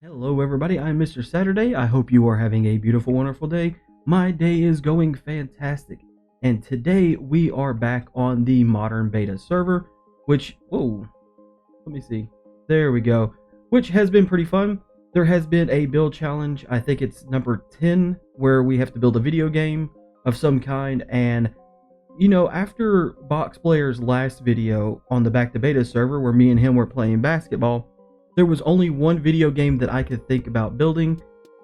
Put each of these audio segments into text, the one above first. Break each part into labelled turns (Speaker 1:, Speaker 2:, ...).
Speaker 1: Hello everybody, I'm Mr. Saturday. I hope you are having a beautiful, wonderful day. My day is going fantastic. And today we are back on the Modern Beta server, which, whoa, let me see. There we go. Which has been pretty fun. There has been a build challenge, I think it's number 10, where we have to build a video game of some kind. And, you know, after Box Player's last video on the Back to Beta server, where me and him were playing basketball, there was only one video game that I could think about building,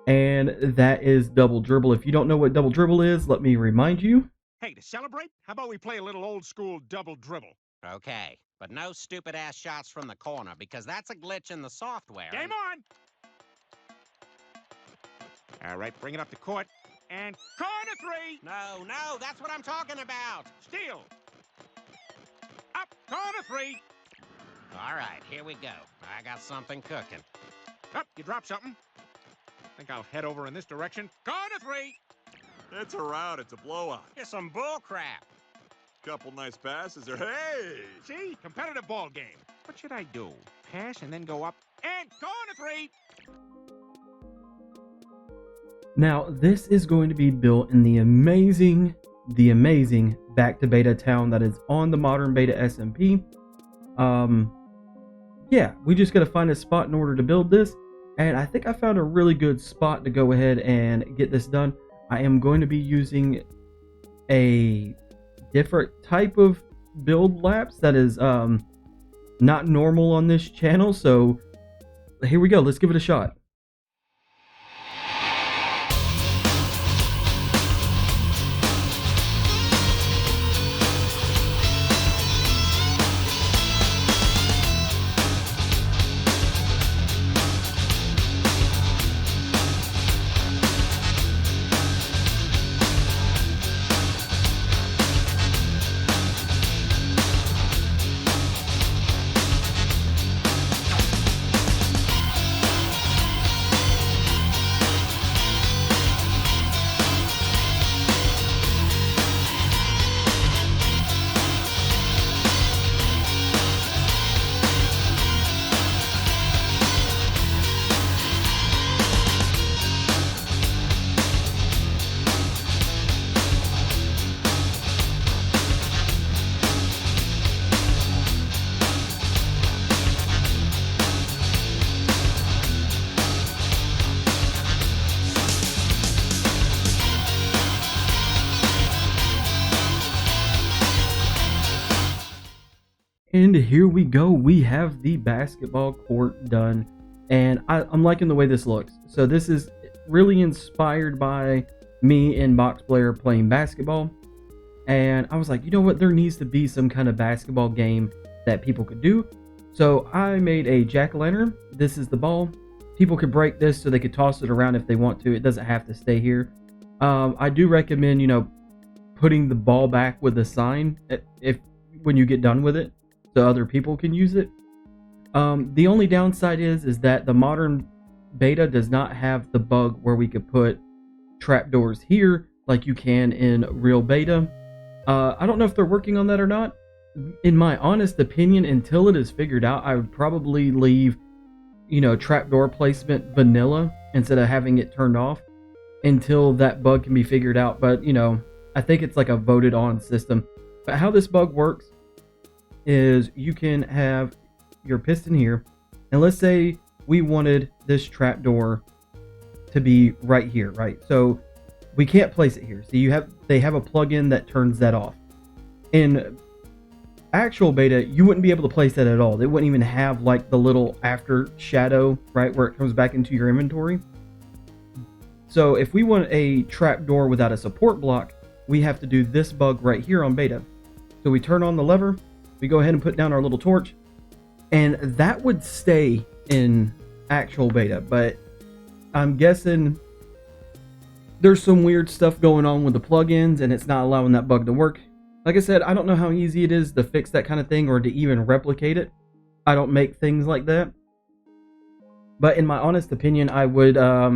Speaker 1: and that is Double Dribble. If you don't know what Double Dribble is, let me remind you.
Speaker 2: Hey, to celebrate, how about we play a little old school double dribble?
Speaker 3: Okay, but no stupid ass shots from the corner because that's a glitch in the software.
Speaker 2: Game on! All right, bring it up the court. And corner three!
Speaker 3: No, that's what I'm talking about.
Speaker 2: Steal! Up, corner three!
Speaker 3: All right, here we go. I got something cooking.
Speaker 2: Up, you dropped something. Think I'll head over in this direction. Corner three!
Speaker 4: It's around. It's a blowout.
Speaker 3: Here's some bull crap.
Speaker 4: Couple nice passes there. Hey!
Speaker 2: See? Competitive ball game. What should I do? Pass and then go up. And corner three!
Speaker 1: Now, this is going to be built in the amazing Back to Beta town that is on the Modern Beta SMP. Yeah, we just got to find a spot in order to build this, and I think I found a really good spot to go ahead and get this done. I am going to be using a different type of build lapse that is not normal on this channel, so here we go. Let's give it a shot. And here we go, we have the basketball court done, and I'm liking the way this looks. So this is really inspired by me and Box Player playing basketball, and I was like, you know what, there needs to be some kind of basketball game that people could do. So I made a jack-o'-lantern. This is the ball. People could break this so they could toss it around if they want to. It doesn't have to stay here. I do recommend, you know, putting the ball back with a sign when you get done with it, so other people can use it. The only downside is that the Modern Beta does not have the bug where we could put trapdoors here like you can in real beta. I don't know if they're working on that or not. In my honest opinion, until it is figured out, I would probably leave, you know, trapdoor placement vanilla instead of having it turned off until that bug can be figured out. But, you know, I think it's like a voted on system. But how this bug works is you can have your piston here, and let's say we wanted this trapdoor to be right here, right? So we can't place it here. So they have a plugin that turns that off. In actual beta, you wouldn't be able to place that at all. They wouldn't even have like the little after shadow, right, where it comes back into your inventory. So if we want a trapdoor without a support block, we have to do this bug right here on beta. So we turn on the lever, we go ahead and put down our little torch, and that would stay in actual beta, but I'm guessing there's some weird stuff going on with the plugins and it's not allowing that bug to work. Like I said, I don't know how easy it is to fix that kind of thing or to even replicate it. I don't make things like that. But in my honest opinion, I would I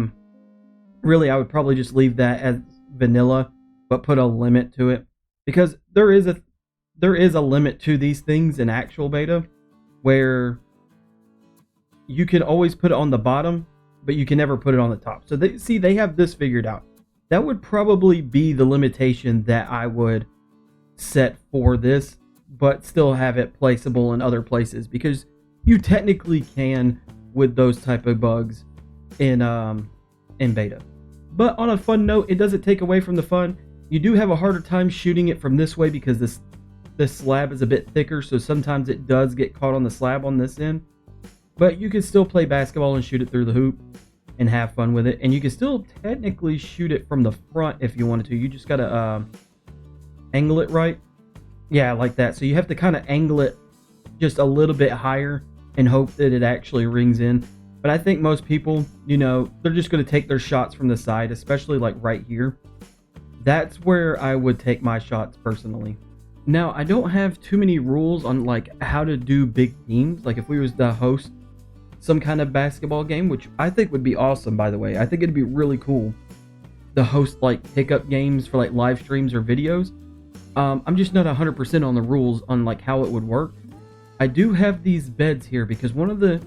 Speaker 1: would probably just leave that as vanilla, but put a limit to it, because there is a limit to these things in actual beta, where you can always put it on the bottom but you can never put it on the top. So they have this figured out. That would probably be the limitation that I would set for this, but still have it placeable in other places, because you technically can with those type of bugs in beta. But on a fun note, it doesn't take away from the fun. You do have a harder time shooting it from this way because this slab is a bit thicker, so sometimes it does get caught on the slab on this end. But you can still play basketball and shoot it through the hoop and have fun with it. And you can still technically shoot it from the front if you wanted to. You just gotta angle it right. Yeah, like that. So you have to kind of angle it just a little bit higher and hope that it actually rings in. But I think most people, they're just going to take their shots from the side, especially like right here. That's where I would take my shots personally. Now, I don't have too many rules on like how to do big teams. Like if we was to host some kind of basketball game, which I think would be awesome, by the way. I think it'd be really cool to host like pickup games for like live streams or videos. I'm just not 100% on the rules on like how it would work. I do have these beds here because one of the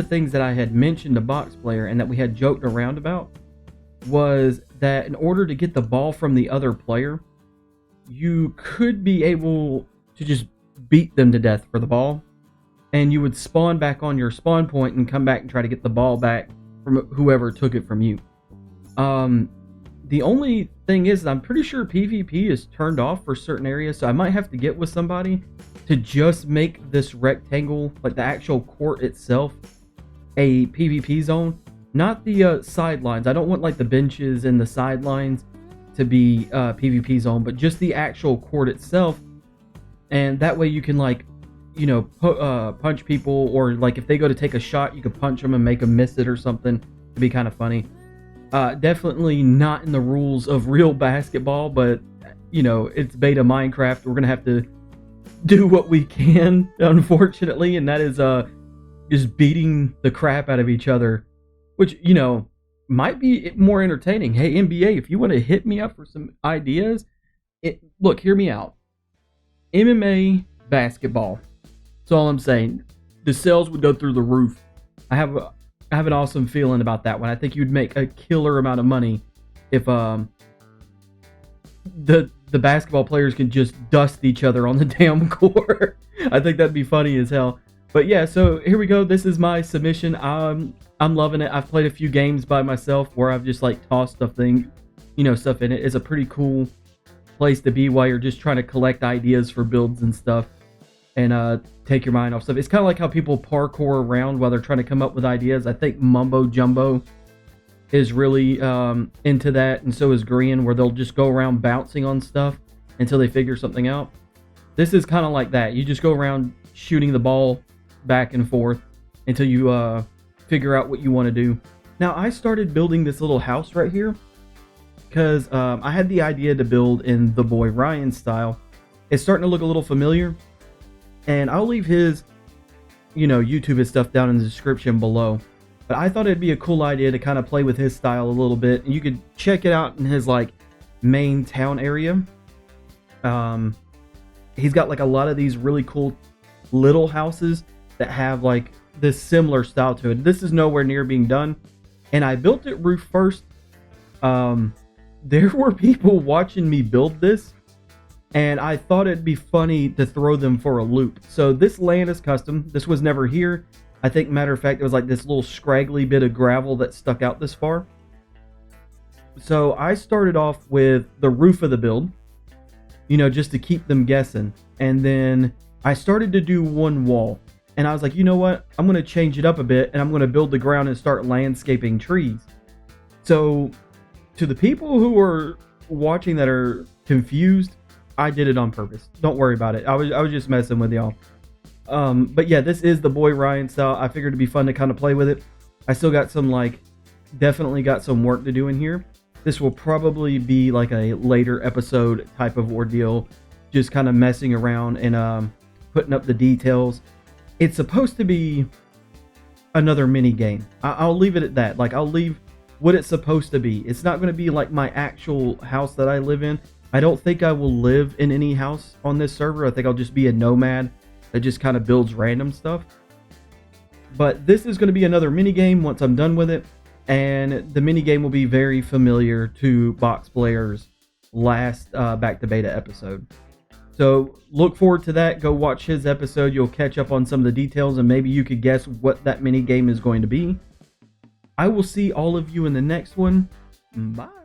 Speaker 1: things that I had mentioned to Box Player and that we had joked around about was that in order to get the ball from the other player, you could be able to just beat them to death for the ball, and you would spawn back on your spawn point and come back and try to get the ball back from whoever took it from you. The only thing is, I'm pretty sure PvP is turned off for certain areas, so I might have to get with somebody to just make this rectangle, like the actual court itself, a PvP zone. Not the sidelines. I don't want like the benches and the sidelines to be PvP zone, but just the actual court itself. And that way you can like, punch people, or like if they go to take a shot, you can punch them and make them miss it or something. It'd be kind of funny. Definitely not in the rules of real basketball, but it's beta Minecraft. We're gonna have to do what we can, unfortunately, and that is just beating the crap out of each other, which might be more entertaining. Hey, NBA, if you want to hit me up for some ideas, look, hear me out. MMA basketball. That's all I'm saying. The sales would go through the roof. I have an awesome feeling about that one. I think you'd make a killer amount of money if the basketball players can just dust each other on the damn court. I think that'd be funny as hell. But yeah, so here we go. This is my submission. I'm loving it. I've played a few games by myself where I've just like tossed stuff in it. It's a pretty cool place to be while you're just trying to collect ideas for builds and stuff, and take your mind off stuff. It's kind of like how people parkour around while they're trying to come up with ideas. I think Mumbo Jumbo is really into that, and so is Grian, where they'll just go around bouncing on stuff until they figure something out. This is kind of like that. You just go around shooting the ball back and forth until you figure out what you want to do. Now, I started building this little house right here because I had the idea to build in the boy Ryan style. It's starting to look a little familiar, and I'll leave his YouTube and stuff down in the description below. But I thought it'd be a cool idea to kind of play with his style a little bit, and you could check it out in his like main town area. He's got like a lot of these really cool little houses that have like this similar style to it. This is nowhere near being done, and I built it roof first. There were people watching me build this, and I thought it'd be funny to throw them for a loop. So this land is custom. This was never here. I think, matter of fact, it was like this little scraggly bit of gravel that stuck out this far. So I started off with the roof of the build, just to keep them guessing. And then I started to do one wall. And I was like, you know what? I'm going to change it up a bit, and I'm going to build the ground and start landscaping trees. So to the people who are watching that are confused, I did it on purpose. Don't worry about it. I was just messing with y'all. But yeah, this is the boy Ryan style. I figured it'd be fun to kind of play with it. I still got some definitely got some work to do in here. This will probably be like a later episode type of ordeal, just kind of messing around and putting up the details. It's supposed to be another mini game. I'll leave it at that. Like, I'll leave what it's supposed to be. It's not going to be like my actual house that I live in. I don't think I will live in any house on this server. I think I'll just be a nomad that just kind of builds random stuff. But this is going to be another mini game once I'm done with it. and the mini game will be very familiar to box players last back to beta episode. So look forward to that. Go watch his episode. You'll catch up on some of the details, and maybe you could guess what that mini game is going to be. I will see all of you in the next one. Bye.